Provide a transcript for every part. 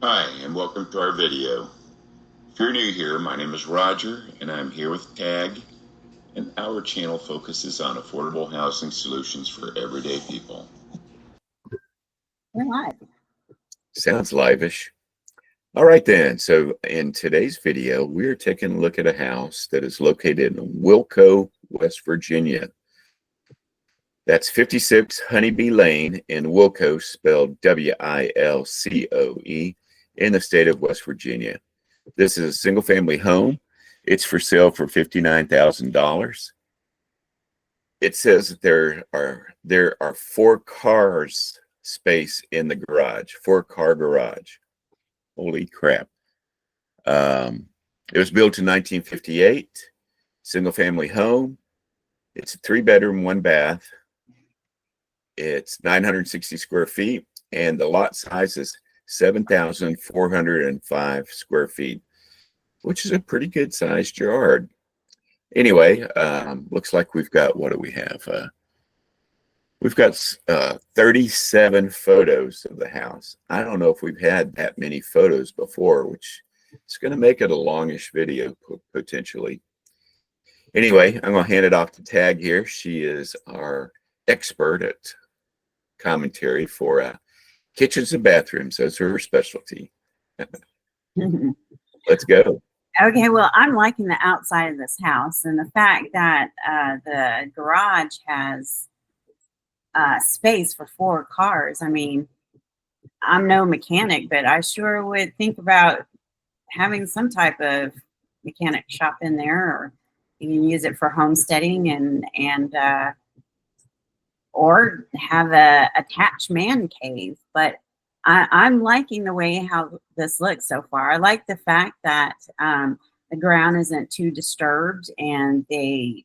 Hi, and welcome to our video. If you're new here, my name is Roger, and I'm here with Tagg, and our channel focuses on affordable housing solutions for everyday people. We're live. Sounds livish. All right then, so in today's video, we're taking a look at a house that is located in Wilcoe, West Virginia. That's 56 Honey Bee Lane in Wilcoe, spelled W-I-L-C-O-E, in the state of West Virginia. This is a single-family home. It's for sale for $59,000. It says that there are 4 cars space in the garage, 4-car garage. Holy crap. It was built in 1958, single-family home. It's a 3-bedroom, 1 bath. It's 960 square feet, and the lot size is 7,405 square feet, which is a pretty good sized yard. Anyway, looks like we've got, what do we have? We've got 37 photos of the house. I don't know if we've had that many photos before, which is going to make it a longish video potentially. Anyway, I'm going to hand it off to Tagg here. She is our expert at commentary for kitchens and bathrooms. Those are her specialty. Let's go. Okay, well, I'm liking the outside of this house and the fact that the garage has space for 4 cars. I mean, I'm no mechanic, but I sure would think about having some type of mechanic shop in there, or you can use it for homesteading and or have a attached man cave. But I'm liking the way how this looks so far. I like the fact that the ground isn't too disturbed, and they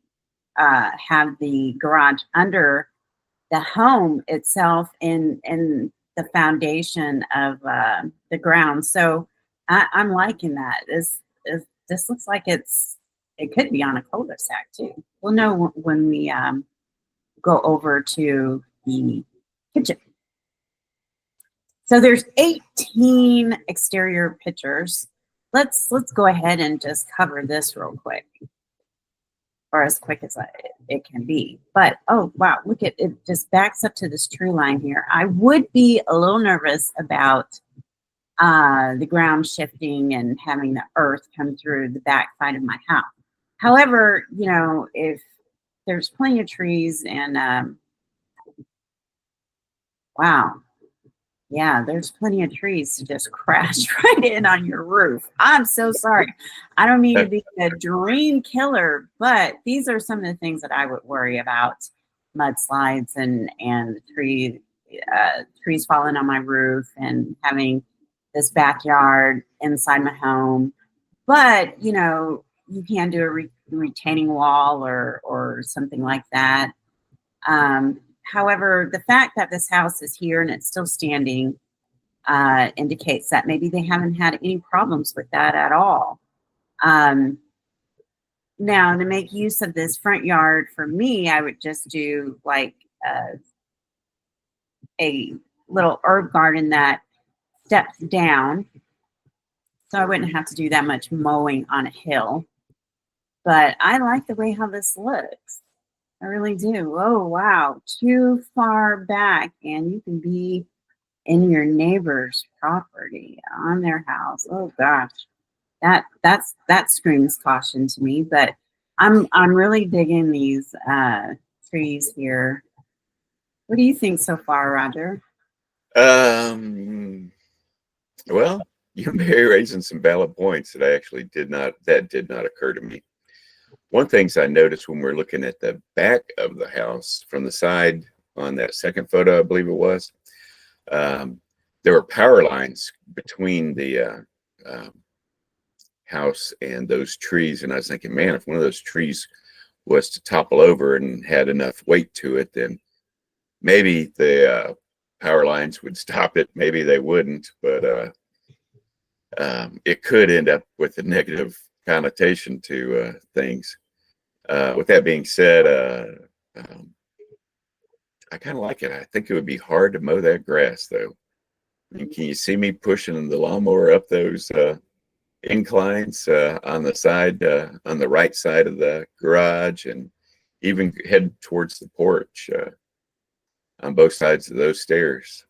have the garage under the home itself in the foundation of the ground. So I'm liking that. This looks like it could be on a cul-de-sac too. We'll know when we go over to the kitchen. So there's 18 exterior pictures. Let's go ahead and just cover this real quick, or as quick as it can be. But oh wow, look at it, just backs up to this tree line here. I would be a little nervous about the ground shifting and having the earth come through the back side of my house. However, you know, if there's plenty of trees and wow, yeah, there's plenty of trees to just crash right in on your roof. I'm so sorry. I don't mean to be a dream killer, but these are some of the things that I would worry about: mudslides and trees falling on my roof, and having this backyard inside my home. But you know, you can do a retaining wall or something like that. However, the fact that this house is here and it's still standing indicates that maybe they haven't had any problems with that at all. Now, to make use of this front yard, for me, I would just do like a little herb garden that steps down, so I wouldn't have to do that much mowing on a hill. But I like the way how this looks. I really do. Oh, wow. Too far back, and you can be in your neighbor's property, on their house. Oh gosh. That screams caution to me, but I'm really digging these trees here. What do you think so far, Roger? Well, you may be raising some valid points that did not occur to me. One thing I noticed when we're looking at the back of the house from the side on that second photo, I believe it was, there were power lines between the house and those trees. And I was thinking, man, if one of those trees was to topple over and had enough weight to it, then maybe the power lines would stop it. Maybe they wouldn't, but it could end up with a negative connotation to things. With that being said, I kind of like it. I think it would be hard to mow that grass, though. And can you see me pushing the lawnmower up those inclines on the side, on the right side of the garage, and even head towards the porch on both sides of those stairs?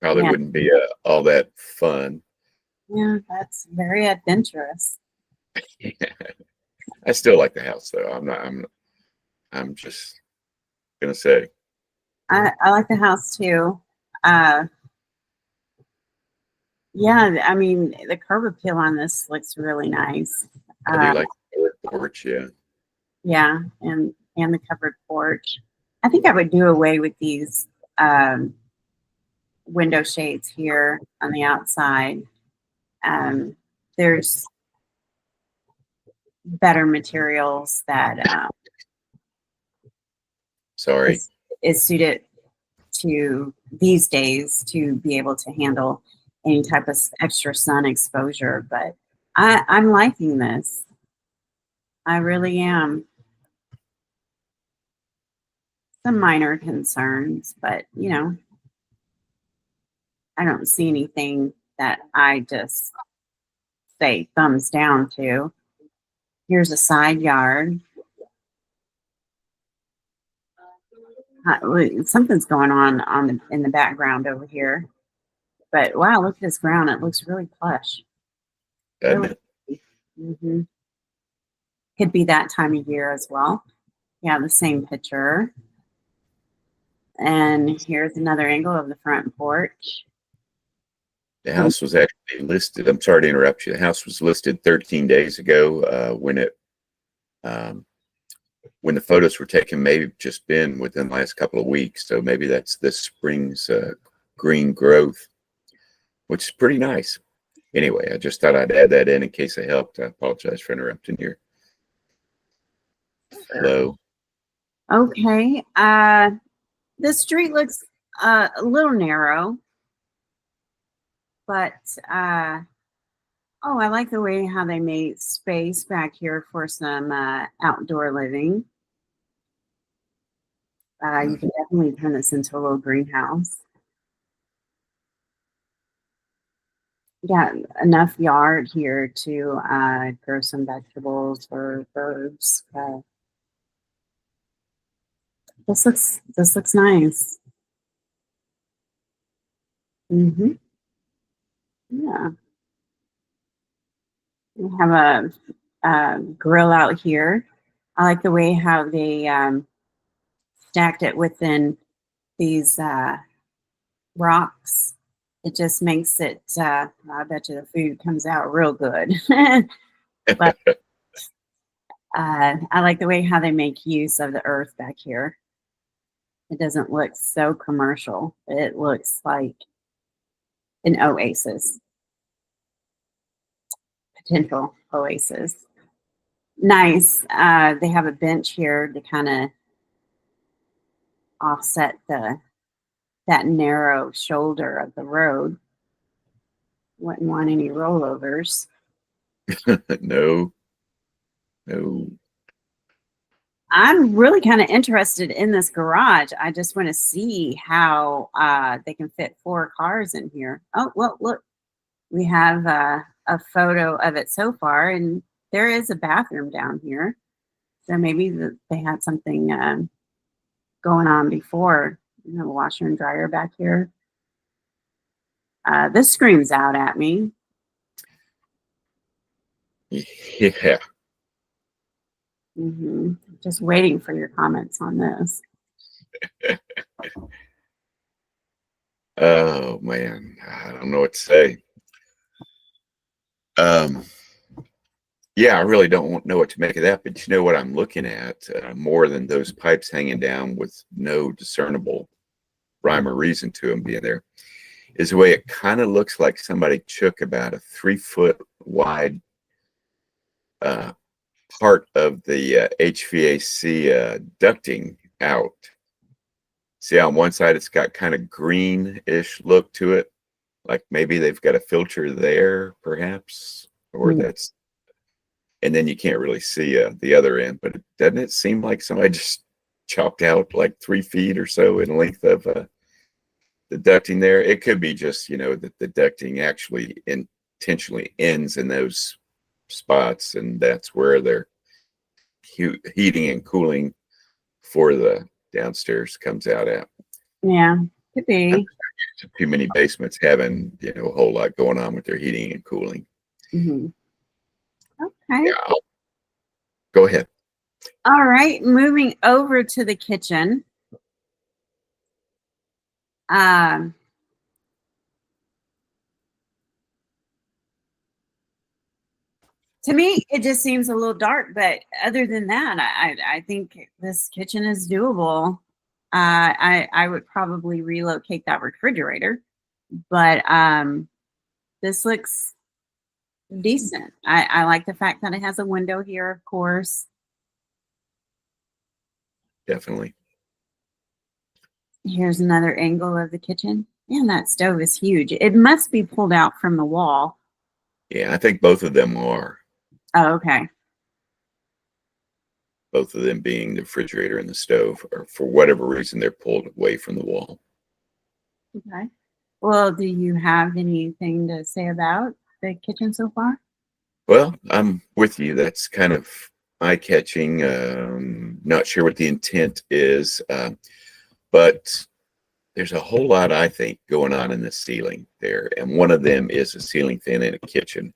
Probably Yeah. wouldn't be all that fun. Yeah, that's very adventurous. I still like the house though. I'm just gonna say. I like the house too. Yeah, I mean, the curb appeal on this looks really nice. I do like the porch, yeah. Yeah, and the covered porch. I think I would do away with these window shades here on the outside. There's better materials that Sorry. is suited to these days to be able to handle any type of extra sun exposure. But I'm liking this. I really am. Some minor concerns, but you know, I don't see anything that I just say thumbs down to. Here's a side yard. Something's going on in the background over here. But wow, look at this ground. It looks really plush. Doesn't it? Mm-hmm. Could be that time of year as well. Yeah, the same picture. And here's another angle of the front porch. The house was actually listed. I'm sorry to interrupt you. The house was listed 13 days ago when the photos were taken, maybe just been within the last couple of weeks. So maybe that's this spring's green growth, which is pretty nice. Anyway, I just thought I'd add that in case I helped. I apologize for interrupting your flow. Okay. The street looks a little narrow, but oh, I like the way how they made space back here for some outdoor living. You can definitely turn this into a little greenhouse. Got enough yard here to grow some vegetables or herbs. This looks nice. Mm-hmm. Yeah. We have a grill out here. I like the way how they stacked it within these rocks. It just makes it, I bet you the food comes out real good. But I like the way how they make use of the earth back here. It doesn't look so commercial. It looks like an oasis. Potential oasis. Nice. They have a bench here to kind of offset that narrow shoulder of the road. Wouldn't want any rollovers. No. I'm really kind of interested in this garage. I just want to see how they can fit 4 cars in here. Oh, well, look, we have a photo of it so far, and there is a bathroom down here. So maybe they had something going on before. You know, washer and dryer back here. This screams out at me. Yeah. Mm-hmm. Just waiting for your comments on this. Oh man, I don't know what to say. Yeah, I really don't know what to make of that, but you know what I'm looking at more than those pipes hanging down with no discernible rhyme or reason to them being there is the way it kind of looks like somebody took about a 3-foot wide part of the HVAC ducting out. See, on one side it's got kind of greenish look to it, like maybe they've got a filter there, perhaps, or that's, and then you can't really see the other end. But doesn't it seem like somebody just chopped out like 3 feet or so in length of the the ducting there. It could be just, you know, that the ducting actually intentionally ends in those spots, and that's where they're heating and cooling for the downstairs comes out at. Yeah, could be. Too many basements having, you know, a whole lot going on with their heating and cooling. Mm-hmm. Okay. Yeah, go ahead. All right, moving over to the kitchen. Um, to me, it just seems a little dark, but other than that, I think this kitchen is doable. I would probably relocate that refrigerator, but this looks decent. I like the fact that it has a window here, of course. Definitely. Here's another angle of the kitchen. Man, that stove is huge. It must be pulled out from the wall. Yeah, I think both of them are. Oh, okay. Both of them being the refrigerator and the stove, or for whatever reason, they're pulled away from the wall. Okay. Well, do you have anything to say about the kitchen so far? Well, I'm with you. That's kind of eye-catching. Not sure what the intent is, but there's a whole lot, I think, going on in the ceiling there. And one of them is a ceiling fan in a kitchen.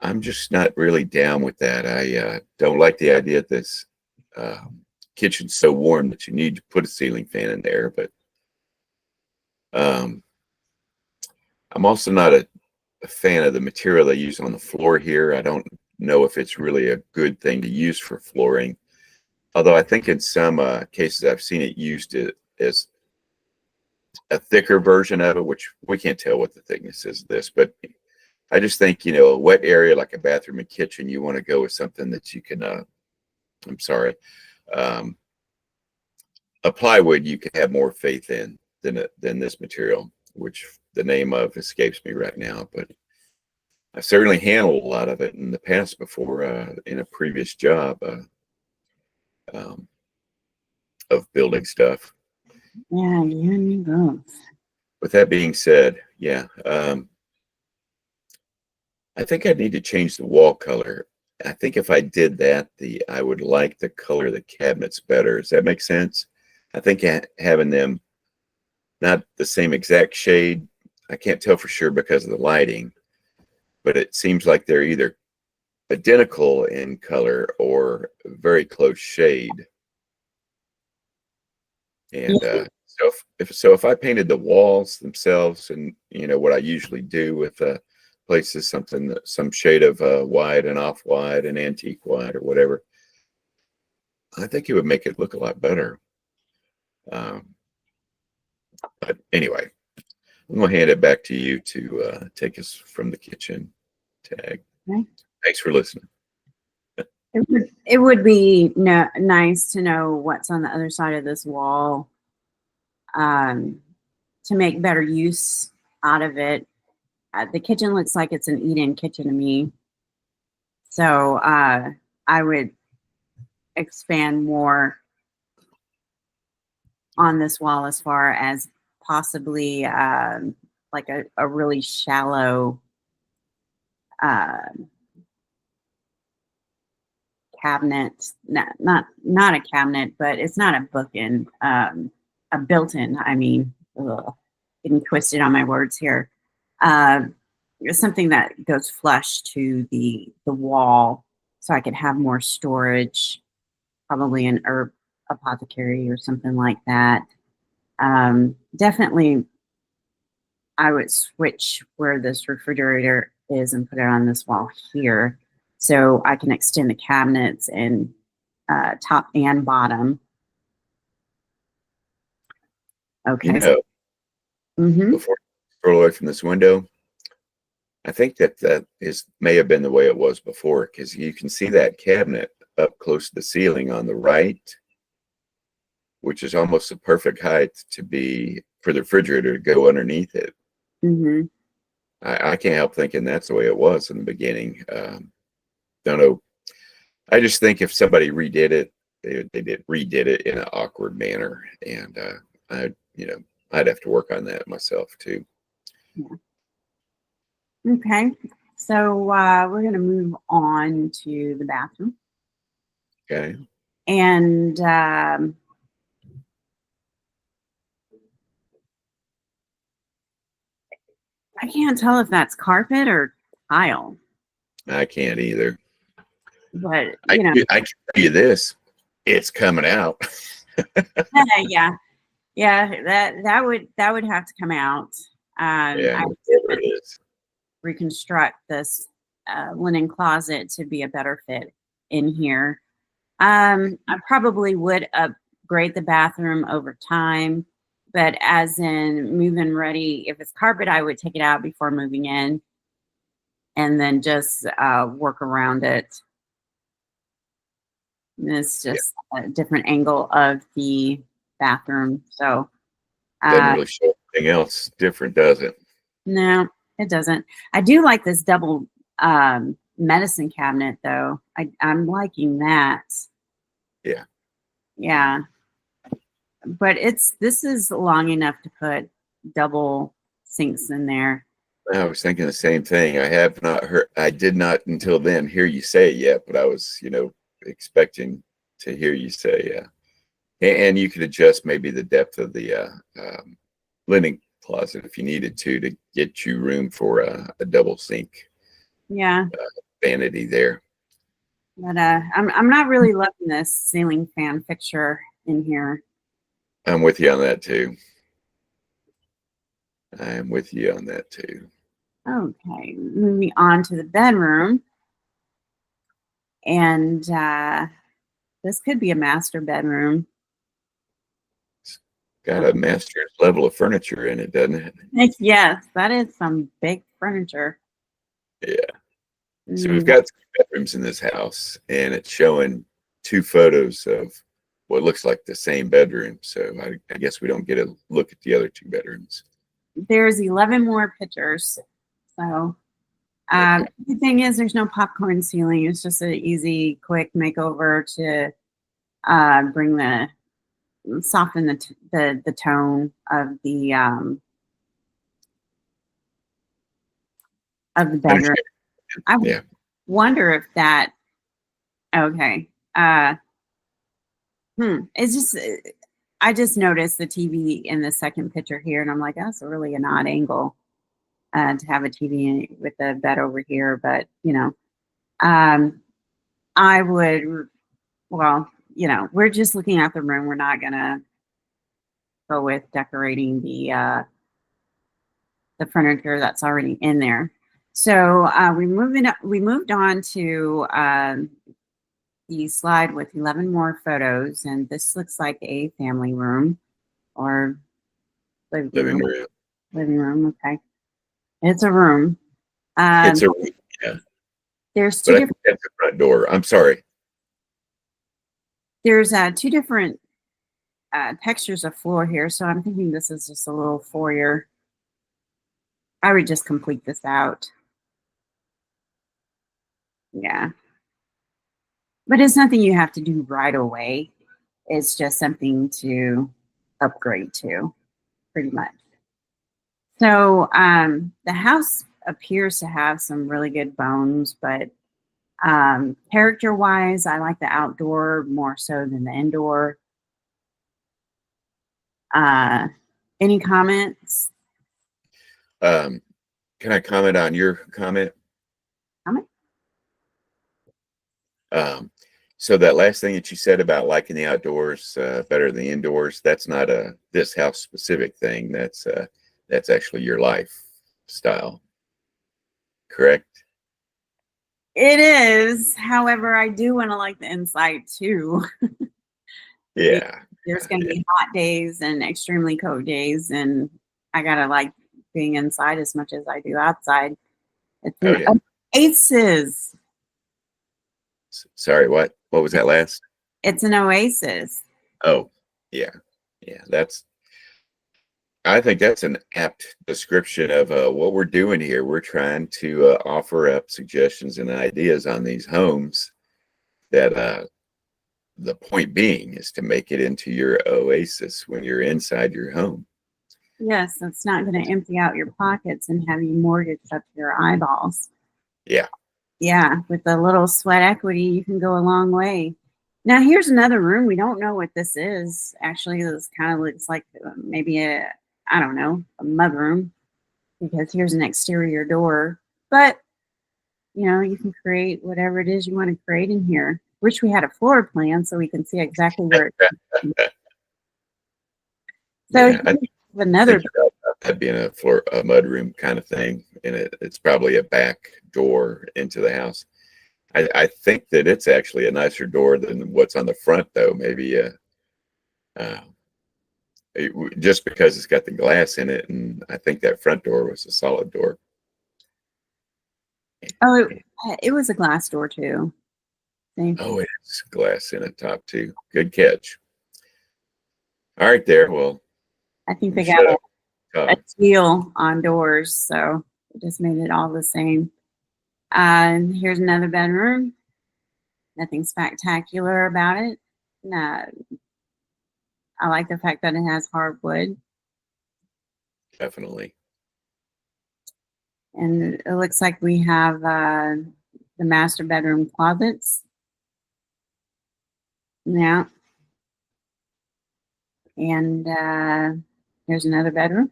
I'm just not really down with that. I don't like the idea that this kitchen's so warm that you need to put a ceiling fan in there. But I'm also not a fan of the material they use on the floor here. I don't know if it's really a good thing to use for flooring. Although I think in some cases I've seen it used as a thicker version of it, which we can't tell what the thickness is of this, but I just think, you know, a wet area like a bathroom and kitchen, you want to go with something that you can, I'm sorry, a plywood you can have more faith in than this material, which the name of escapes me right now, but I've certainly handled a lot of it in the past before in a previous job of building stuff. Yeah, you and me both. With that being said, yeah, I think I need to change the wall color. I think if I did that, I would like the color of the cabinets better. Does that make sense? I think having them not the same exact shade, I can't tell for sure because of the lighting, but it seems like they're either identical in color or very close shade. And if I painted the walls themselves, and you know what I usually do with places, some shade of white and off white and antique white or whatever, I think it would make it look a lot better. But anyway, I'm gonna hand it back to you to take us from the kitchen, Tagg. Okay. Thanks for listening. It would be nice to know what's on the other side of this wall, to make better use out of it. The kitchen looks like it's an eat-in kitchen to me. So I would expand more on this wall as far as possibly like a really shallow cabinet, not a cabinet, but it's not a bookend, a built-in. I mean, getting twisted on my words here. Something that goes flush to the wall, so I could have more storage, probably an herb apothecary or something like that. Definitely, I would switch where this refrigerator is and put it on this wall here, so I can extend the cabinets and top and bottom. Okay. You know, Mm-hmm. before you scroll away from this window, I think that may have been the way it was before, because you can see that cabinet up close to the ceiling on the right, which is almost the perfect height to be for the refrigerator to go underneath it. Mm-hmm. I can't help thinking that's the way it was in the beginning. Don't know. I just think if somebody redid it, they redid it in an awkward manner, and I I'd have to work on that myself too. Yeah. Okay. So we're going to move on to the bathroom. Okay. And I can't tell if that's carpet or tile, I can't either. but I can tell you this, it's coming out. yeah, that would have to come out. Yeah, I whatever it is. reconstruct this linen closet to be a better fit in here. I probably would upgrade the bathroom over time, but as in move-in ready, if it's carpet, I would take it out before moving in and then just work around it. And it's just a different angle of the bathroom. So Doesn't really show anything else different, does it? no, it doesn't. I do like this double medicine cabinet though. I'm liking that. Yeah. Yeah. But this is long enough to put double sinks in there. I was thinking the same thing. I did not until then hear you say it yet, but I was, expecting to hear you say, yeah. And you could adjust maybe the depth of the linen closet if you needed to get you room for a double sink. Yeah. Vanity there. But I'm not really loving this ceiling fan fixture in here. I'm with you on that too. I'm with you on that too. Okay, moving on to the bedroom. And this could be a master bedroom. It's got a master's level of furniture in it, doesn't it? Yes, that is some big furniture. Yeah. So we've got 3 bedrooms in this house, and it's showing 2 photos of what looks like the same bedroom. So I guess we don't get a look at the other 2 bedrooms. There's 11 more pictures. So Okay. the thing is, there's no popcorn ceiling. It's just an easy, quick makeover to soften the tone of the bedroom. I wonder if that. Okay. It's just. I just noticed the TV in the second picture here, and I'm like, that's really an odd angle to have a TV with the bed over here. But I would. Well, we're just looking at the room. We're not gonna go with decorating the furniture that's already in there. So we moved on to the slide with 11 more photos, and this looks like a family room or living room. Okay, it's a room. It's a room, yeah. There's two different. That's the front door. I'm sorry. There's 2 different textures of floor here, so I'm thinking this is just a little foyer. I would just complete this out. Yeah. But it's nothing you have to do right away. It's just something to upgrade to, pretty much. So the house appears to have some really good bones, but character-wise, I like the outdoor more so than the indoor. Any comments? Can I comment on your comment? So that last thing that you said about liking the outdoors better than the indoors, that's not a this house specific thing. That's actually your lifestyle, correct? It is. However, I do want to like the inside too. Yeah. There's going to be hot days and extremely cold days, and I gotta like being inside as much as I do outside. It's an oasis. Sorry, what was that last? It's an oasis. Oh, yeah. I think that's an apt description of what we're doing here. We're trying to offer up suggestions and ideas on these homes that the point being is to make it into your oasis when you're inside your home. Yes, it's not going to empty out your pockets and have you mortgaged up to your eyeballs. Yeah. Yeah, with a little sweat equity, you can go a long way. Now, here's another room. We don't know what this is. Actually, this kind of looks like maybe I don't know, a mudroom, because here's an exterior door. But, you can create whatever it is you want to create in here. Wish we had a floor plan so we can see exactly where it's. So Yeah. I another. think about that being a mudroom kind of thing, and it's probably a back door into the house. I think that it's actually a nicer door than what's on the front, though. Maybe uh, just because it's got the glass in it, and I think that front door was a solid door. Oh, it was a glass door too. Same. Oh, it's glass in the top too. Good catch. All right, there. Well, I think we they got shut a up. teal on doors, so it just made it all the same. And here's another bedroom. Nothing spectacular about it. No, I like the fact that it has hardwood, Definitely. and it looks like we have the master bedroom closets. Yeah, and here's another bedroom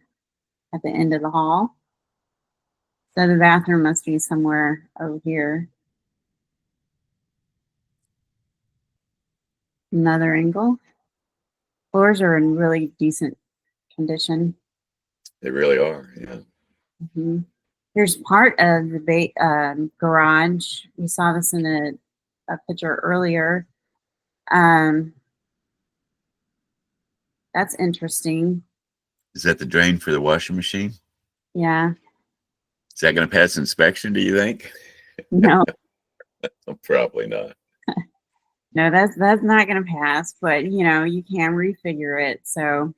at the end of the hall. So the bathroom must be somewhere over here. Another angle. Floors are in really decent condition. They really are. Yeah. Mm-hmm. Here's part of the garage. We saw this in a picture earlier. Um, that's interesting. Is that the drain for the washing machine? Yeah. Is that going to pass inspection, do you think? No, Probably not. no, that's not going to pass. But you can refigure it. So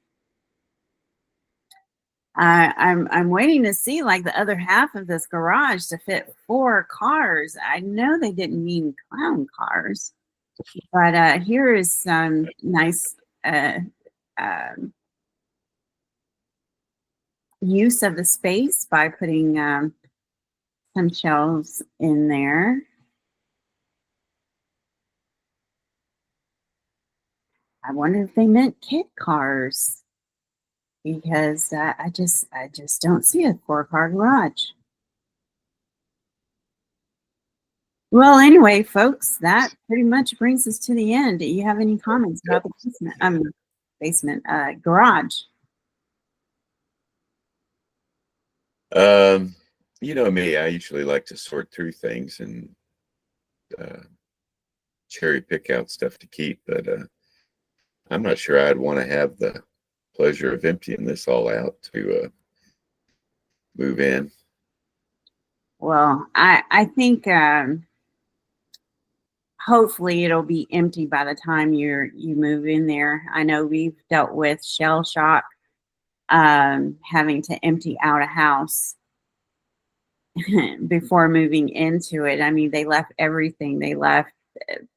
I'm waiting to see like the other half of this garage to fit 4 cars. I know they didn't mean clown cars, but here is some nice um, use of the space by putting some shelves in there. I wonder if they meant kit cars, because I just don't see a 4-car garage. Well, anyway, folks, that pretty much brings us to the end. Do you have any comments about the garage? You know me, I usually like to sort through things and uh, cherry pick out stuff to keep, but I'm not sure I'd want to have the pleasure of emptying this all out to move in. Well, I think hopefully it'll be empty by the time you move in there. I know we've dealt with shell shock, having to empty out a house before moving into it. I mean, they left everything. They left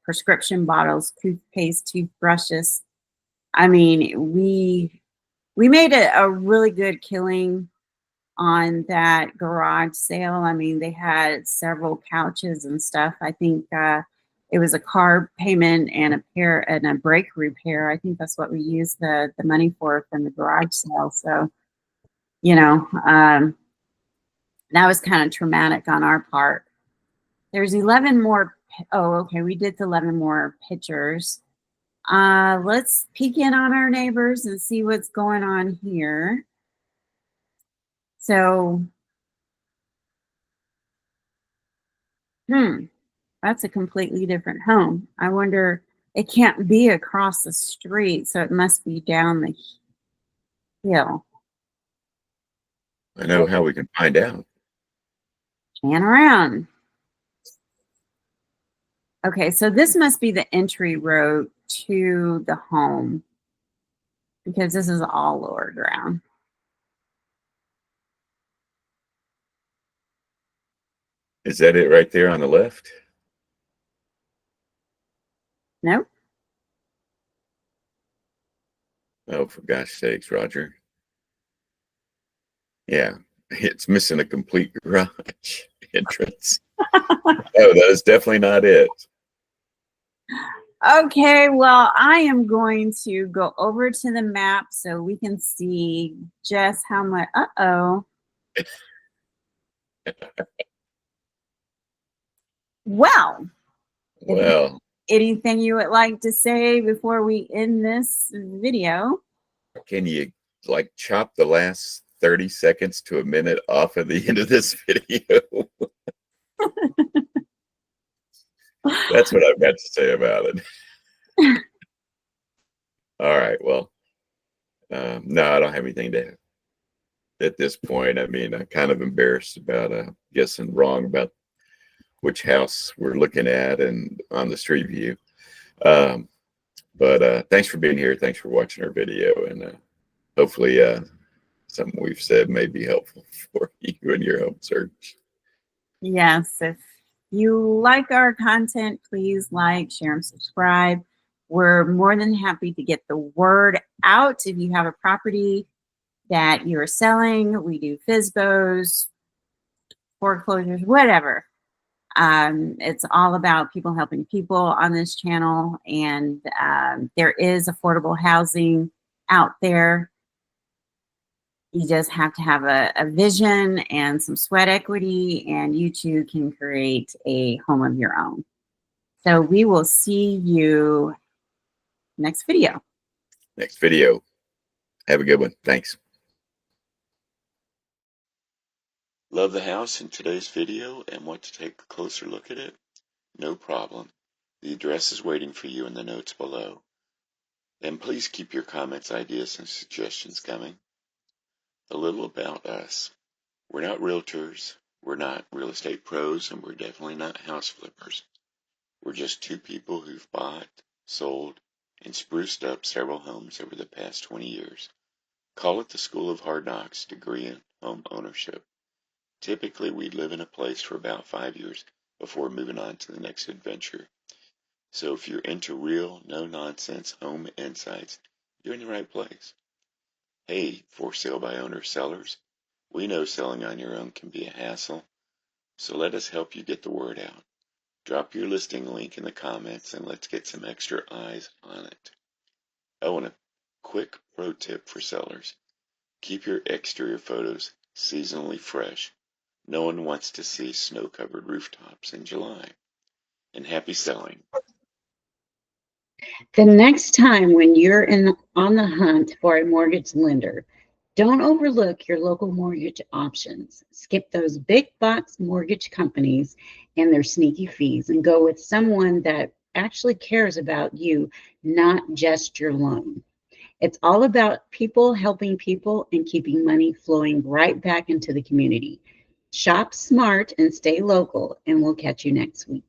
prescription bottles, toothpaste, toothbrushes. I mean, we made a really good killing on that garage sale. I mean, they had several couches and stuff. I think it was a car payment and a brake repair. I think that's what we used the money for from the garage sale. So, that was kind of traumatic on our part. There's 11 more. Oh, okay. We did 11 more pictures. Let's peek in on our neighbors and see what's going on here. So, that's a completely different home. I wonder, it can't be across the street, so it must be down the hill. I know how we can find out. Pan around. Okay, so this must be the entry road to the home, because this is all lower ground. Is that it right there on the left? Nope. Oh, for gosh sakes, Roger. Yeah, it's missing a complete garage entrance. Oh, that is definitely not it. Okay, well, I am going to go over to the map so we can see just how much. Uh-oh. Well, anything you would like to say before we end this video? Can you like chop the last 30 seconds to a minute off of the end of this video? That's what I've got to say about it. All right, well, no, I don't have anything to at this point. I mean, I'm kind of embarrassed about guessing wrong about which house we're looking at and on the street view. But thanks for being here. Thanks for watching our video, and hopefully something we've said may be helpful for you in your home search. Yes, if you like our content, please like, share, and subscribe. We're more than happy to get the word out. If you have a property that you're selling, we do FSBOs, foreclosures, whatever. It's all about people helping people on this channel, and there is affordable housing out there. You just have to have a vision and some sweat equity, and you too can create a home of your own. So we will see you next video. Next video. Have a good one. Thanks. Love the house in today's video and want to take a closer look at it? No problem. The address is waiting for you in the notes below. And please keep your comments, ideas, and suggestions coming. A little about us. We're not realtors, we're not real estate pros, and we're definitely not house flippers. We're just two people who've bought, sold, and spruced up several homes over the past 20 years. Call it the School of Hard Knocks degree in home ownership. Typically, we live in a place for about 5 years before moving on to the next adventure. So if you're into real, no-nonsense home insights, you're in the right place. Hey, for sale by owner sellers, we know selling on your own can be a hassle, so let us help you get the word out. Drop your listing link in the comments and let's get some extra eyes on it. Oh, and a quick pro tip for sellers. Keep your exterior photos seasonally fresh. No one wants to see snow-covered rooftops in July. And happy selling. The next time when you're on the hunt for a mortgage lender, don't overlook your local mortgage options. Skip those big box mortgage companies and their sneaky fees and go with someone that actually cares about you, not just your loan. It's all about people helping people and keeping money flowing right back into the community. Shop smart and stay local, and we'll catch you next week.